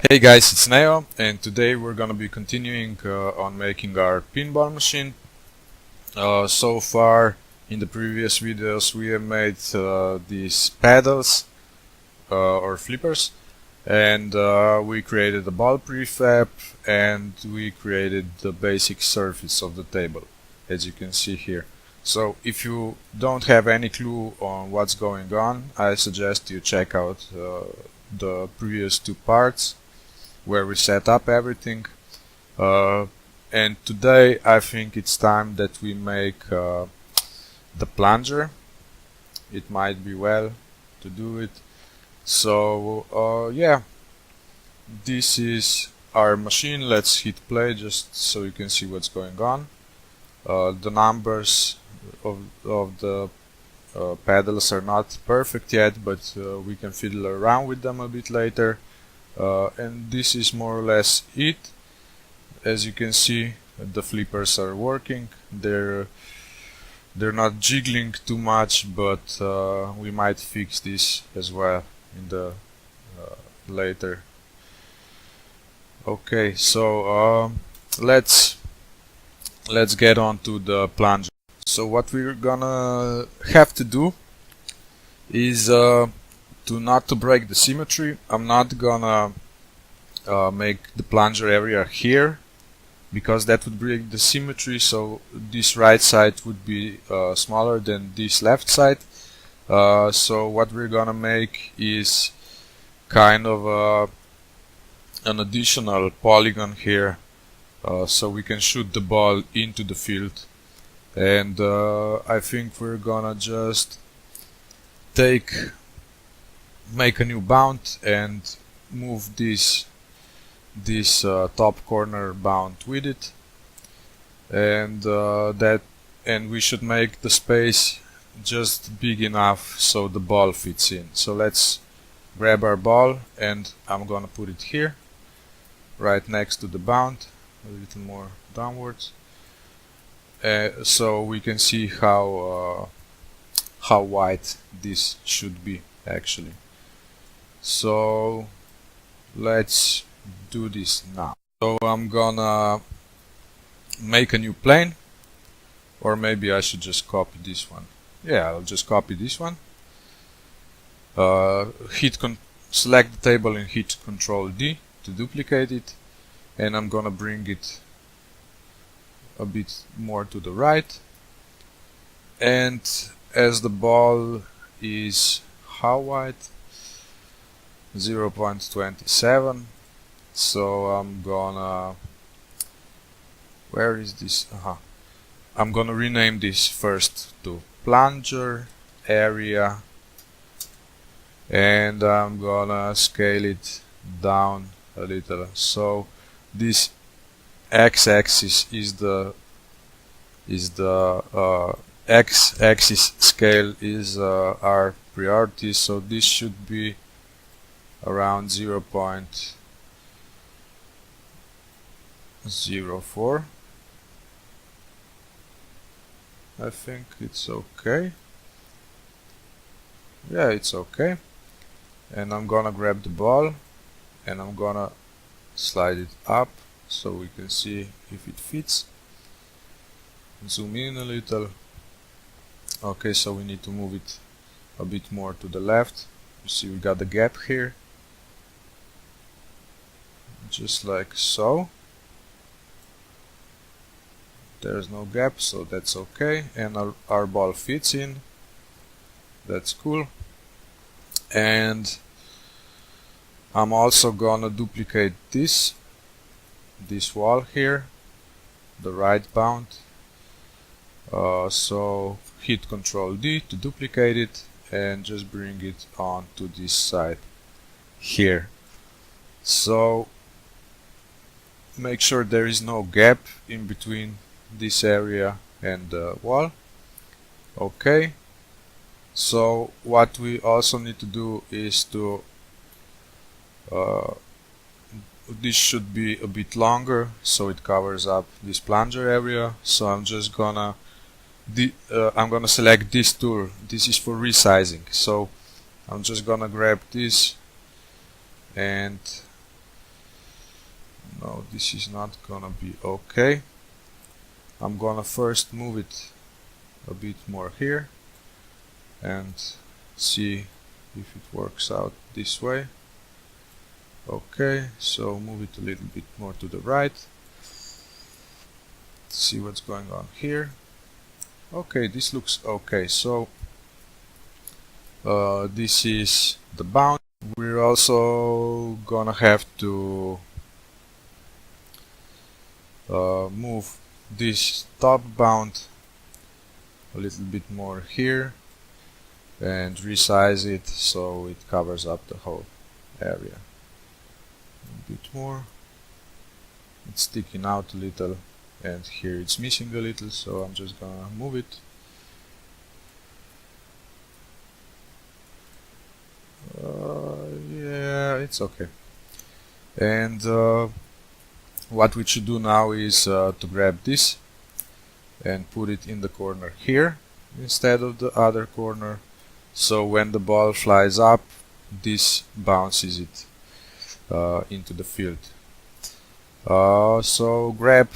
Hey guys, it's Neo, and today we're gonna be continuing on making our pinball machine. So far in the previous videos we have made these paddles or flippers, and we created a ball prefab, and we created the basic surface of the table, as you can see here. So if you don't have any clue on what's going on, I suggest you check out the previous two parts where we set up everything. And today I think it's time that we make the plunger. It might be well to do it. So yeah, this is our machine. Let's hit play just so you can see what's going on. The numbers of the pedals are not perfect yet, but we can fiddle around with them a bit later. And this is more or less it. As you can see, the flippers are working. They're not jiggling too much, but we might fix this as well in the later. Okay, so let's get on to the plunger. So what we're gonna have to do is not to break the symmetry. I'm not gonna make the plunger area here, because that would break the symmetry. So this right side would be smaller than this left side. So what we're gonna make is kind of an additional polygon here, so we can shoot the ball into the field. And I think we're gonna just make a new bound and move this top corner bound with it, and and we should make the space just big enough so the ball fits in. So let's grab our ball, and I'm gonna put it here right next to the bound, a little more downwards, so we can see how wide this should be actually. So let's do this now. So I'm gonna make a new plane, or maybe I should just copy this one. Yeah, I'll just copy this one. Select the table and hit Ctrl D to duplicate it, and I'm gonna bring it a bit more to the right. And as the ball is how wide? 0.27. So I'm gonna, where is this? I'm gonna rename this first to plunger area, and I'm gonna scale it down a little. So this x-axis is the x-axis scale is our priority. So this should be around 0.04. I think it's okay. Yeah, it's okay. And I'm gonna grab the ball and I'm gonna slide it up so we can see if it fits. Zoom in a little. Okay, so we need to move it a bit more to the left. You see we got the gap here, just like so. There's no gap, so that's okay, and our ball fits in. That's cool. And I'm also gonna duplicate this wall here, the right bound. So hit Ctrl D to duplicate it and just bring it on to this side here. So make sure there is no gap in between this area and the wall. Okay, so what we also need to do is to this should be a bit longer so it covers up this plunger area. So I'm just gonna select this tool. This is for resizing, so I'm just gonna grab this and No, this is not gonna be okay. I'm gonna first move it a bit more here and see if it works out this way. Okay, so move it a little bit more to the right. See what's going on here. Okay, this looks okay. So this is the bound. We're also gonna have to move this top bound a little bit more here and resize it so it covers up the whole area. A bit more. It's sticking out a little, and here it's missing a little, so I'm just gonna move it. Yeah, it's okay. And what we should do now is to grab this and put it in the corner here instead of the other corner, so when the ball flies up, this bounces it into the field. So grab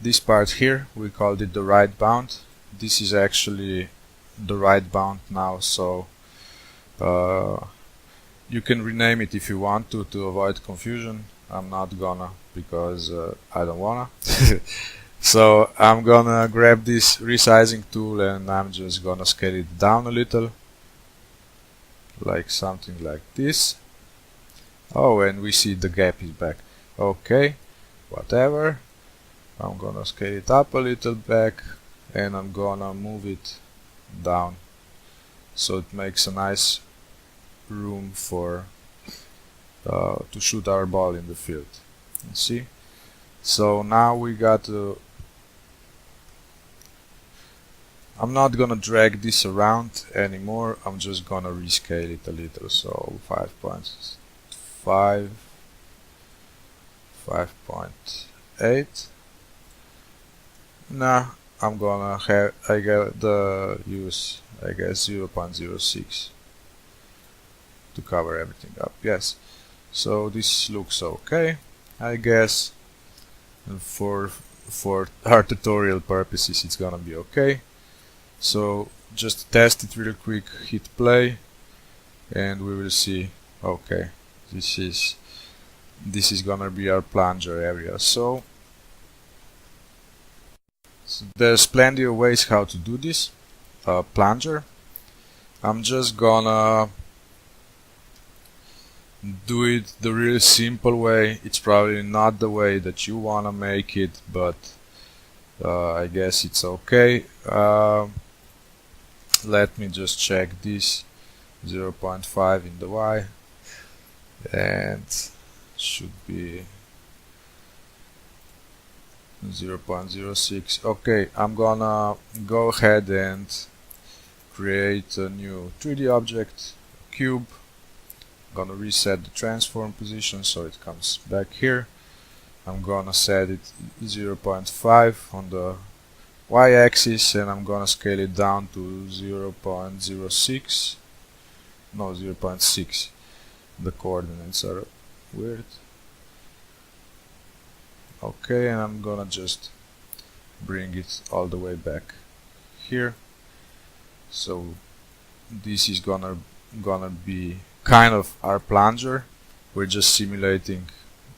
this part here, we called it the right bound. This is actually the right bound now, so you can rename it if you want to avoid confusion. I'm not gonna, because I don't wanna. So I'm gonna grab this resizing tool and I'm just gonna scale it down a little, like something like this. Oh, and we see the gap is back. Okay, whatever. I'm gonna scale it up a little back and I'm gonna move it down so it makes a nice room for to shoot our ball in the field. You see? So now we got to. I'm not gonna drag this around anymore. I'm just gonna rescale it a little. So 5.5, 5.8. Nah, I'm gonna have. I got the use, I guess, 0.06 to cover everything up. Yes. So this looks okay, I guess. And for our tutorial purposes, it's gonna be okay. So just test it real quick, hit play, and we will see. Okay, this is gonna be our plunger area. So there's plenty of ways how to do this plunger. I'm just gonna do it the really simple way. It's probably not the way that you wanna make it, but I guess it's okay. Let me just check this. 0.5 in the Y, and should be 0.06. Okay, I'm gonna go ahead and create a new 3D object, a cube. I'm gonna reset the transform position so it comes back here. I'm gonna set it 0.5 on the y-axis and I'm gonna scale it down to 0.06. No, 0.6. The coordinates are weird. Okay, and I'm gonna just bring it all the way back here. So this is gonna be kind of our plunger. We're just simulating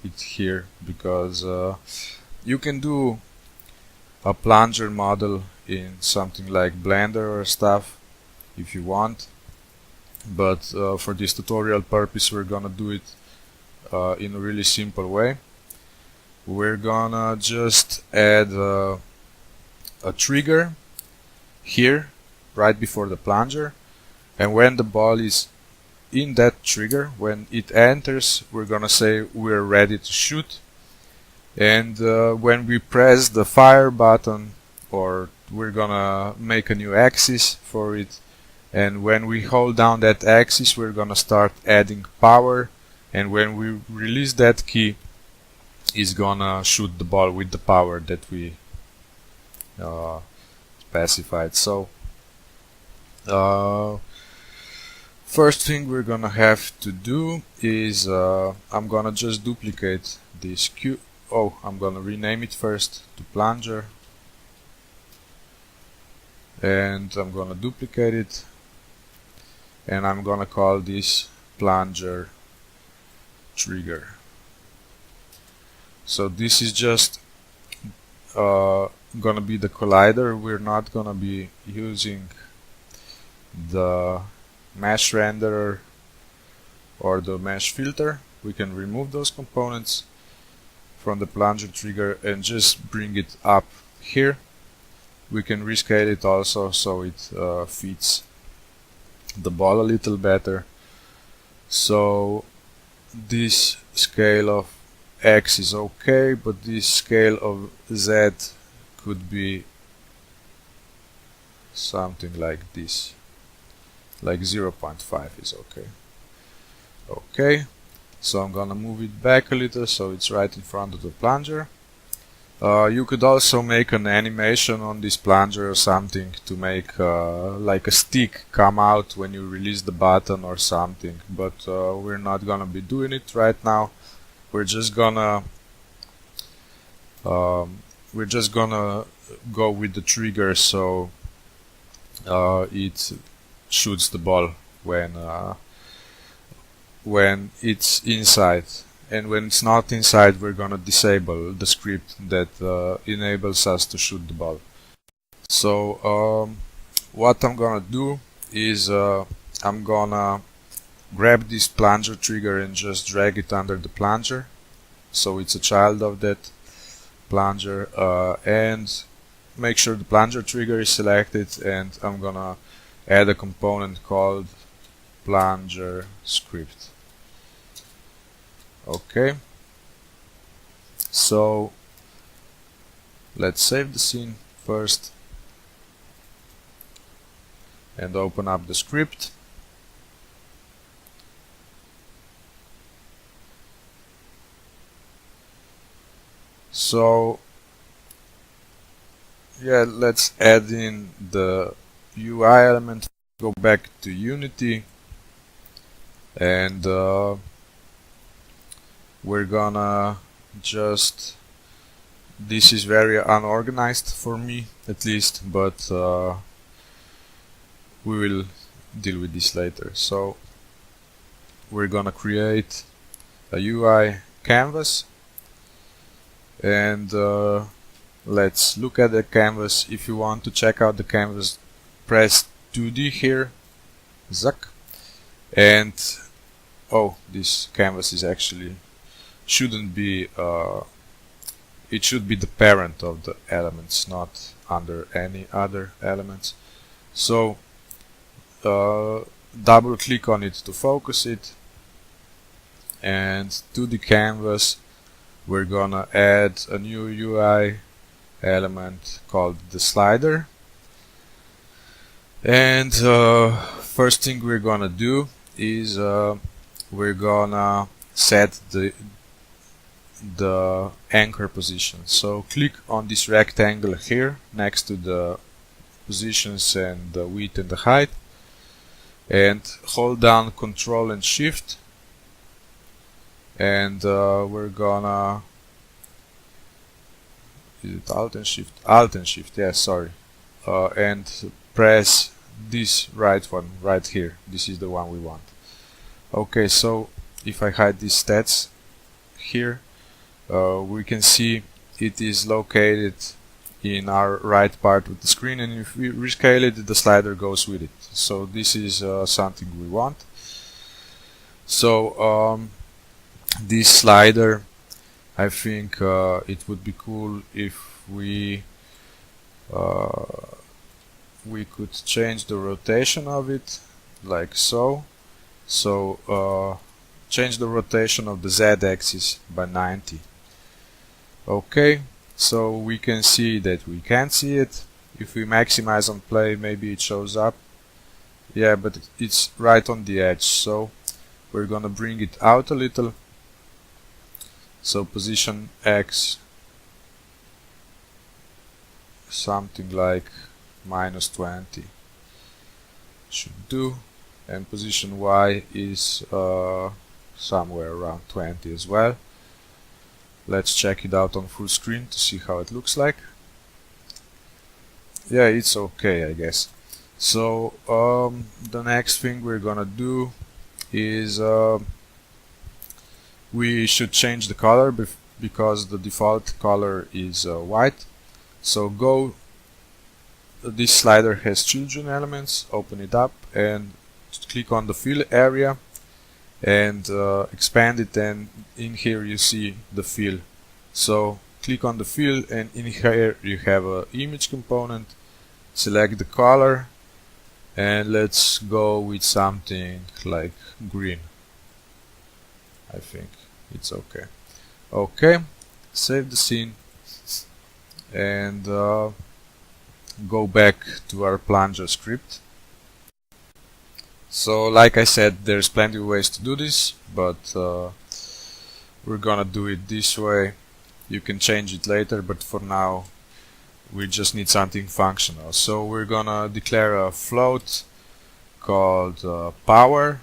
it here because you can do a plunger model in something like Blender or stuff if you want, but for this tutorial purpose we're gonna do it in a really simple way. We're gonna just add a trigger here right before the plunger, and when the ball is in that trigger, when it enters, we're gonna say we're ready to shoot. And when we press the fire button, or we're gonna make a new axis for it, and when we hold down that axis we're gonna start adding power, and when we release that key it's gonna shoot the ball with the power that we specified. So First thing we're gonna have to do is I'm gonna just duplicate this cube. Oh, I'm gonna rename it first to Plunger, and I'm gonna duplicate it, and I'm gonna call this Plunger trigger. So this is just gonna be the collider. We're not gonna be using the mesh renderer or the mesh filter. We can remove those components from the Plunger trigger and just bring it up here. We can rescale it also so it fits the ball a little better. So this scale of X is okay, but this scale of Z could be something like this, like 0.5 is okay. Okay, so I'm gonna move it back a little so it's right in front of the Plunger. You could also make an animation on this Plunger or something to make like a stick come out when you release the button or something, but we're not gonna be doing it right now. We're just gonna go with the trigger so it shoots the ball when it's inside, and when it's not inside we're gonna disable the script that enables us to shoot the ball. So what I'm gonna do is I'm gonna grab this Plunger trigger and just drag it under the Plunger so it's a child of that Plunger, and make sure the Plunger trigger is selected, and I'm gonna add a component called Plunger script. Okay, so let's save the scene first and open up the script. So yeah, let's add in the UI element, go back to Unity, and we're gonna just, this is very unorganized for me at least, but we will deal with this later. So we're gonna create a UI canvas, and let's look at the canvas. If you want to check out the canvas, press 2D here, zuck, and oh, this canvas is actually shouldn't be it should be the parent of the elements, not under any other elements. So double click on it to focus it, and to the canvas we're gonna add a new UI element called the slider. And first thing we're gonna do is we're gonna set the anchor position. So click on this rectangle here next to the positions and the width and the height, and hold down Control and Shift, and we're gonna, is it Alt and Shift? Alt and Shift, yeah, sorry, and press this right one right here. This is the one we want. Okay, so if I hide these stats here, we can see it is located in our right part of the screen, and if we rescale it, the slider goes with it. So this is something we want. So this slider, I think it would be cool if we could change the rotation of it like so. So change the rotation of the Z-axis by 90. Okay, so we can see that we can't see it. If we maximize on play, maybe it shows up. Yeah, but it's right on the edge, so we're gonna bring it out a little. So position X, something like -20 should do. and position Y is somewhere around 20 as well. Let's check it out on full screen to see how it looks like. Yeah, it's okay, I guess. So the next thing we're gonna do is we should change the color because the default color is white. So this slider has children elements, open it up and click on the fill area and expand it, and in here you see the fill. So click on the fill, and in here you have an image component. Select the color and let's go with something like green. I think it's okay. Okay, save the scene and go back to our Plunger script. So like I said, there's plenty of ways to do this, but we're gonna do it this way. You can change it later, but for now we just need something functional. So we're gonna declare a float called power.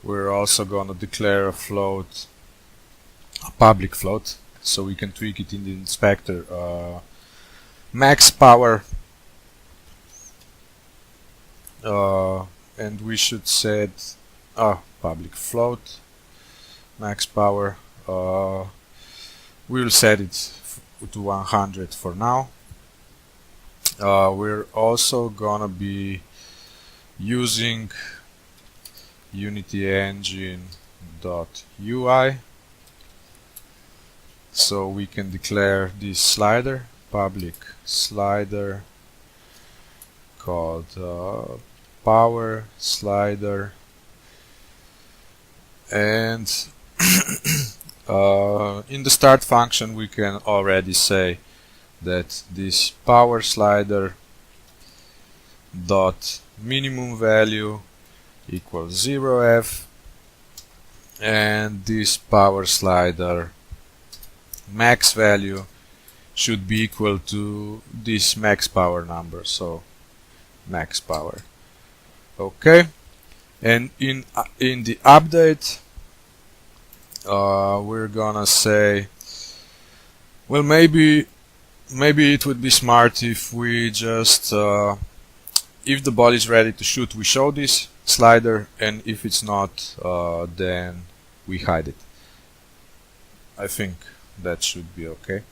We're also gonna declare a float, a public float, so we can tweak it in the inspector. Max power, and we should set public float max power. We'll set it to 100 for now. We're also gonna be using Unity engine.ui, so we can declare this slider, public slider called power slider, and in the start function we can already say that this power slider dot minimum value equals 0f, and this power slider max value should be equal to this max power number, so max power. Okay, and in the update we're gonna say, well, maybe it would be smart if we just if the ball is ready to shoot, we show this slider, and if it's not, then we hide it. I think that should be okay.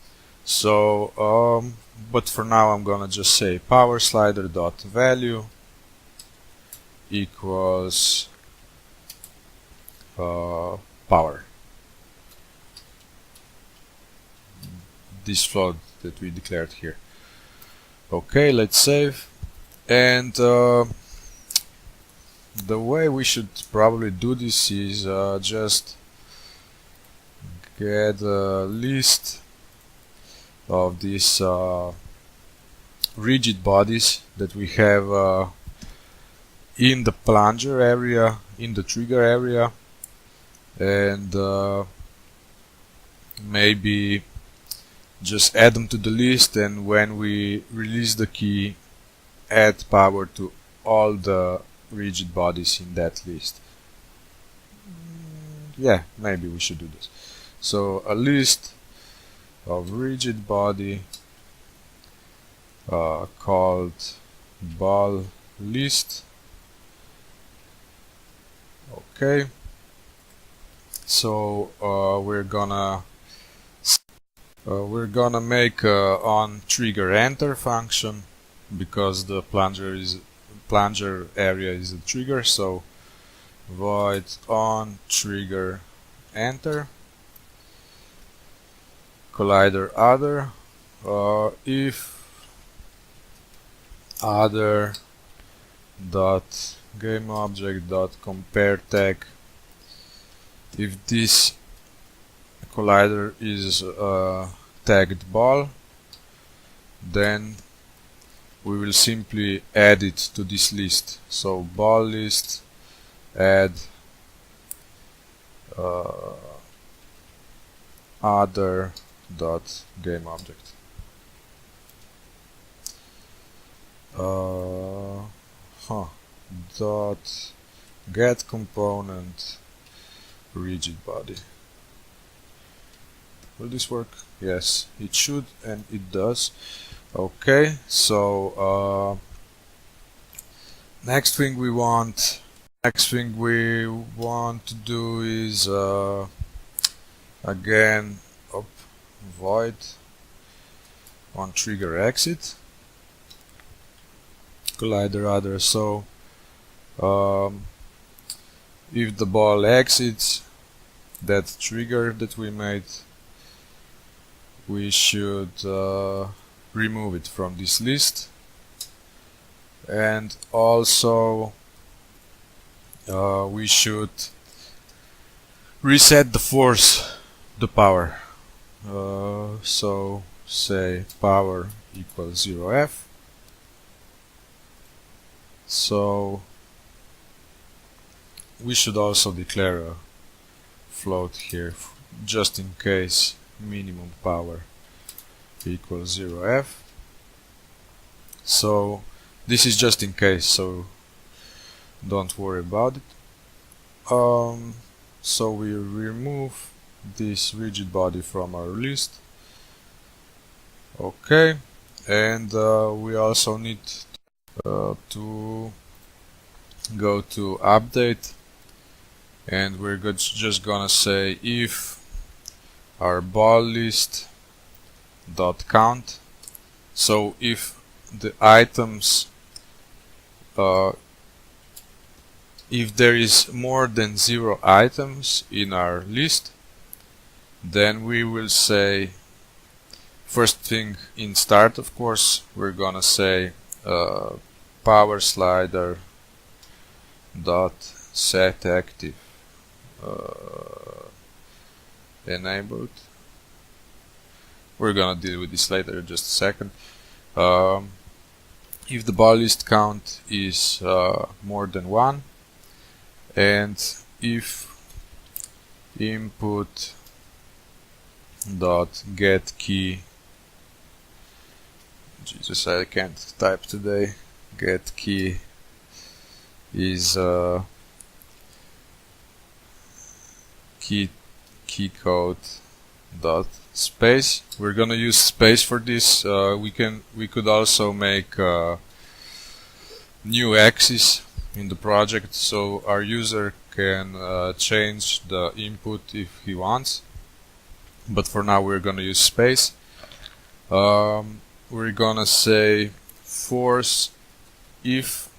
So but for now I'm gonna just say power slider dot value equals power, this float that we declared here. Okay, let's save. And the way we should probably do this is just get a list of these rigid bodies that we have in the plunger area, in the trigger area, and maybe just add them to the list, and when we release the key, add power to all the rigid bodies in that list. Yeah, maybe we should do this. So a list of rigid body called ball list. Okay, so we're gonna make on trigger enter function, because the plunger area is a trigger. So void on trigger enter collider other, if other dot game object dot compare tag, if this collider is tagged ball, then we will simply add it to this list. So ball list add other dot game object. dot get component rigid body. Will this work? Yes, it should, and it does. Okay, so next thing we want to do is again void on trigger exit collider other. So if the ball exits that trigger that we made, we should remove it from this list, and also we should reset the force, the power. So say power equals 0f. So we should also declare a float here just in case minimum power equals 0f. So this is just in case, so don't worry about it. So we remove this rigid body from our list. Okay, and we also need to go to update, and we're just gonna say if our ball list dot count. So if the items, if there is more than 0 items in our list, then we will say, first thing in start, of course, we're gonna say power slider dot set active enabled. We're gonna deal with this later, just a second. If the ball list count is more than 1, and if input dot get key, Jesus, I can't type today, get key is key code dot space. We're gonna use space for this. We could also make new axis in the project, so our user can change the input if he wants, but for now we're gonna use space. We're gonna say force if,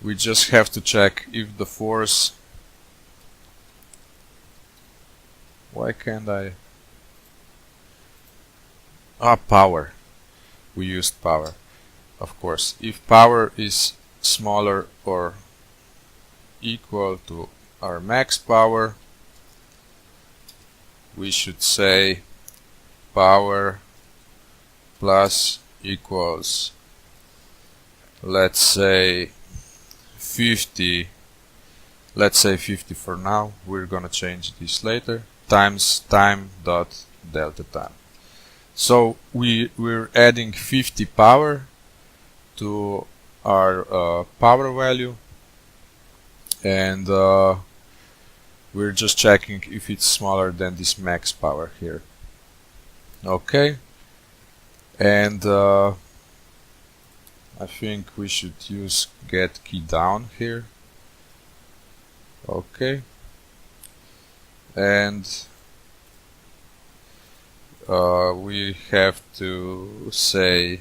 we just have to check if the force, why can't I, power, we used power, of course. If power is smaller or equal to our max power, we should say power plus equals, let's say 50, let's say 50 for now, we're gonna change this later, times time dot delta time. So we're adding 50 power to our power value, and we're just checking if it's smaller than this max power here. Okay, and I think we should use get key down here. Okay, and we have to say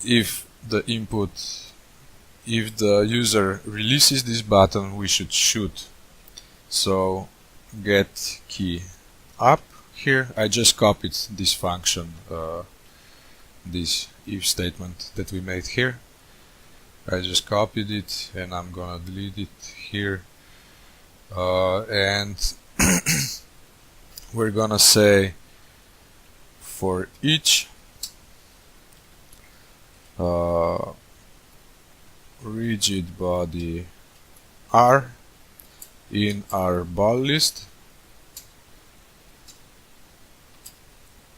if the input, if the user releases this button, we should shoot. So get key up here. I just copied this function, this if statement that we made here. I just copied it and I'm gonna delete it here, and we're gonna say for each rigid body R in our ball list.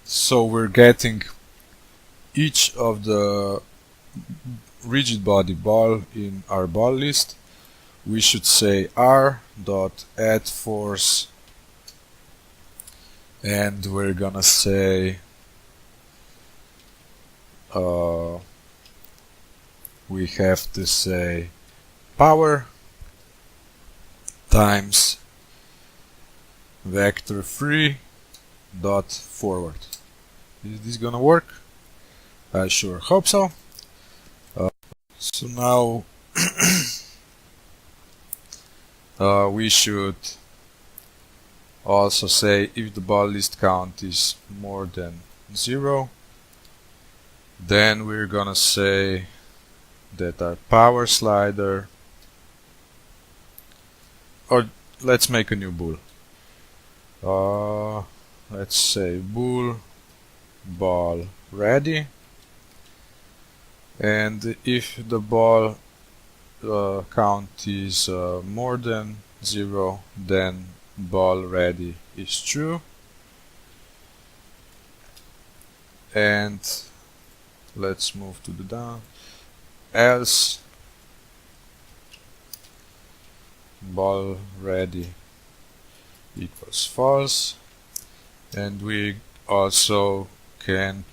So we're getting each of the rigid body ball in our ball list, we should say r.addForce, and we're gonna say we have to say power times vector 3 dot forward. Is this gonna work? I sure hope so. So now we should also say if the ball list count is more than 0, then we're gonna say that our power slider, or let's make a new bool. Let's say bool ball ready, and if the ball count is more than 0, then ball ready is true, and let's move to the down, else ball ready equals false, and we also can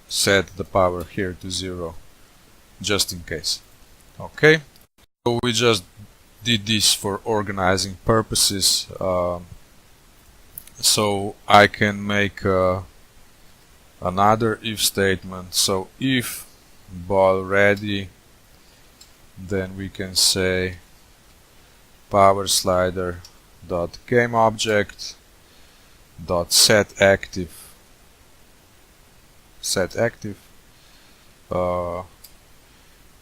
set the power here to 0 just in case. Okay, so we just did this for organizing purposes, so I can make another if statement. So if ball ready, then we can say power slider dot game object dot set active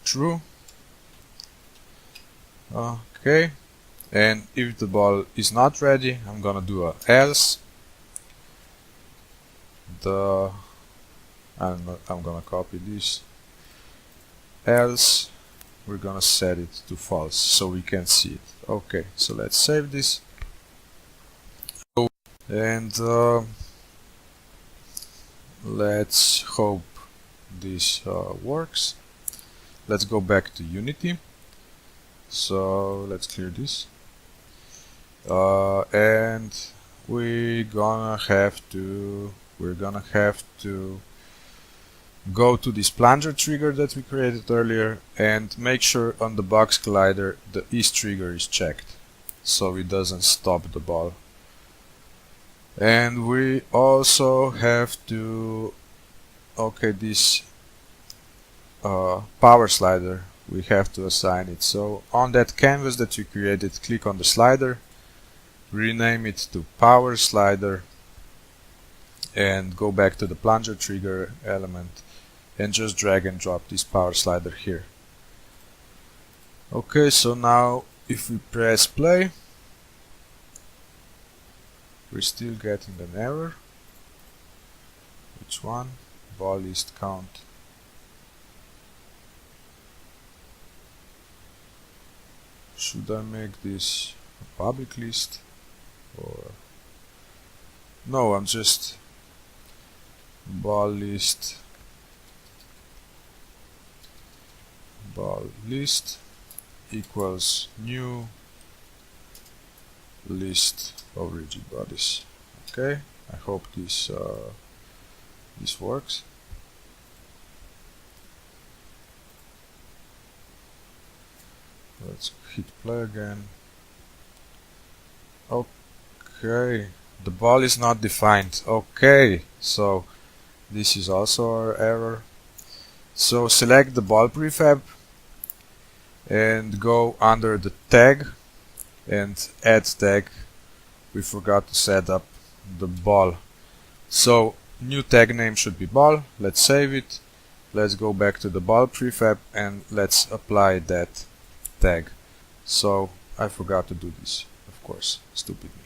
true. Okay, and if the ball is not ready, I'm gonna do a else. I'm gonna copy this. Else we're gonna set it to false so we can see it. Okay, so let's save this. And let's hope this works. Let's go back to Unity. So let's clear this. And we're gonna have to go to this plunger trigger that we created earlier and make sure on the box collider the is trigger is checked so it doesn't stop the ball. And we also have to, okay, this power slider, we have to assign it. So on that canvas that we created, click on the slider, rename it to power slider, and go back to the plunger trigger element and just drag and drop this power slider here. Okay, so now if we press play, we're still getting an error. Which one? Ball list count. Should I make this a public list? Or no, I'm just ball list equals new list of rigid bodies. Okay, I hope this works. Let's hit play again. Okay, the ball is not defined. Okay, so this is also our error. So select the ball prefab and go under the tag and add tag. We forgot to set up the ball. So new tag name should be ball. Let's save it. Let's go back to the ball prefab and let's apply that tag. So I forgot to do this, of course, stupid me.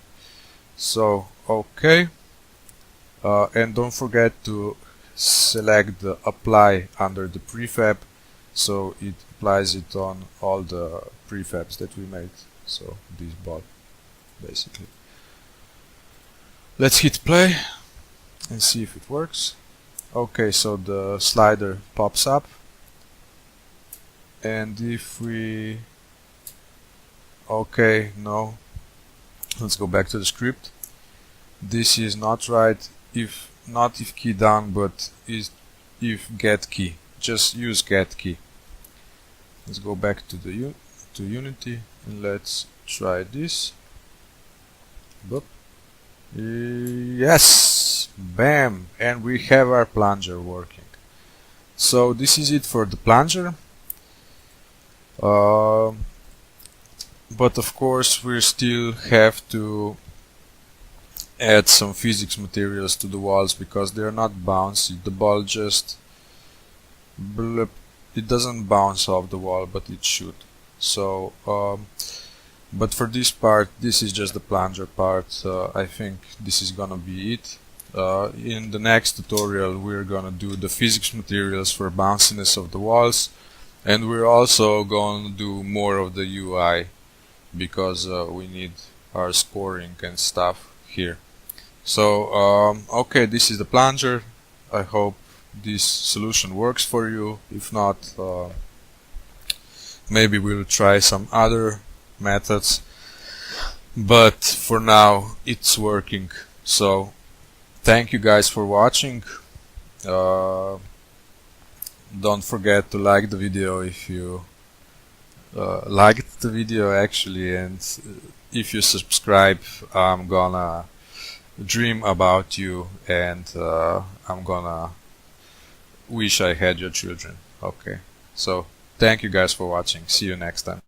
So okay, and don't forget to select the apply under the prefab so it applies it on all the prefabs that we made. So this ball basically. Let's hit play and see if it works. Okay, so the slider pops up and if we okay, no, let's go back to the script. This is not right. If not if key down, but is if get key. Just use get key. Let's go back to the to Unity and let's try this. Boop. Yes, bam, and we have our plunger working. So this is it for the plunger. But of course we still have to add some physics materials to the walls because they're not bouncy. The ball just blip. It doesn't bounce off the wall, but it should. So but for this part, this is just the plunger part. I think this is gonna be it. In the next tutorial we're gonna do the physics materials for bounciness of the walls, and we're also gonna do more of the UI because we need our scoring and stuff here. So okay, this is the plunger. I hope this solution works for you. If not, maybe we'll try some other methods, but for now it's working. So thank you guys for watching. Don't forget to like the video if you liked the video actually, and if you subscribe, I'm gonna dream about you, and I'm gonna wish I had your children. Okay, so thank you guys for watching. See you next time.